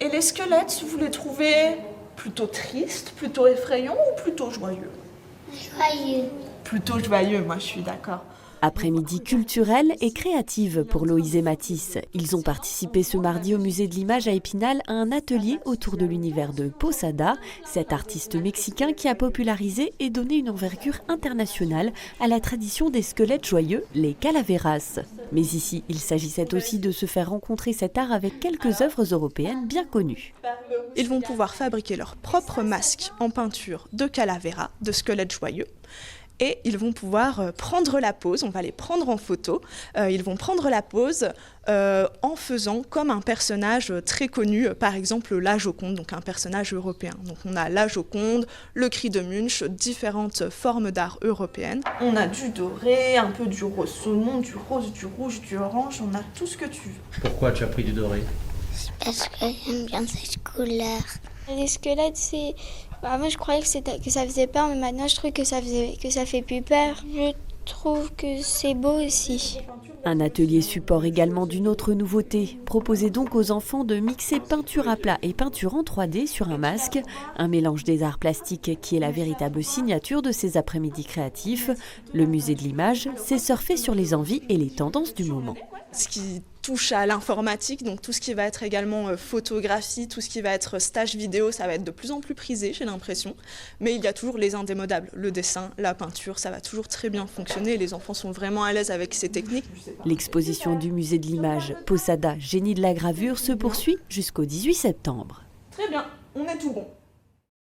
Et les squelettes, vous les trouvez plutôt tristes, plutôt effrayants ou plutôt joyeux? Joyeux. Plutôt joyeux, moi je suis d'accord. Après-midi culturelle et créative pour Loïs et Matisse. Ils ont participé ce mardi au musée de l'image à Épinal à un atelier autour de l'univers de Posada, cet artiste mexicain qui a popularisé et donné une envergure internationale à la tradition des squelettes joyeux, les calaveras. Mais ici, il s'agissait aussi de se faire rencontrer cet art avec quelques œuvres européennes bien connues. Ils vont pouvoir fabriquer leur propre masque en peinture de calavera, de squelettes joyeux. Et ils vont pouvoir prendre la pose, on va les prendre en photo, ils vont prendre la pose en faisant comme un personnage très connu, par exemple la Joconde, donc un personnage européen. Donc on a la Joconde, le cri de Munch, différentes formes d'art européennes. On a du doré, un peu du rose saumon, du rose, du rouge, du orange, on a tout ce que tu veux. Pourquoi tu as pris du doré? Parce que j'aime bien cette couleur. Les squelettes, c'est... Avant, je croyais que ça faisait peur, mais maintenant, je trouve que ça fait plus peur. Je trouve que c'est beau aussi. Un atelier support également d'une autre nouveauté. Proposez donc aux enfants de mixer peinture à plat et peinture en 3D sur un masque. Un mélange des arts plastiques qui est la véritable signature de ces après-midi créatifs. Le musée de l'image s'est surfé sur les envies et les tendances du moment. Ce qui touche à l'informatique, donc tout ce qui va être également photographie, tout ce qui va être stage vidéo, ça va être de plus en plus prisé, j'ai l'impression. Mais il y a toujours les indémodables, le dessin, la peinture, ça va toujours très bien fonctionner. Les enfants sont vraiment à l'aise avec ces techniques. L'exposition du musée de l'image Posada, génie de la gravure, se poursuit jusqu'au 18 septembre. Très bien, on est tout bon.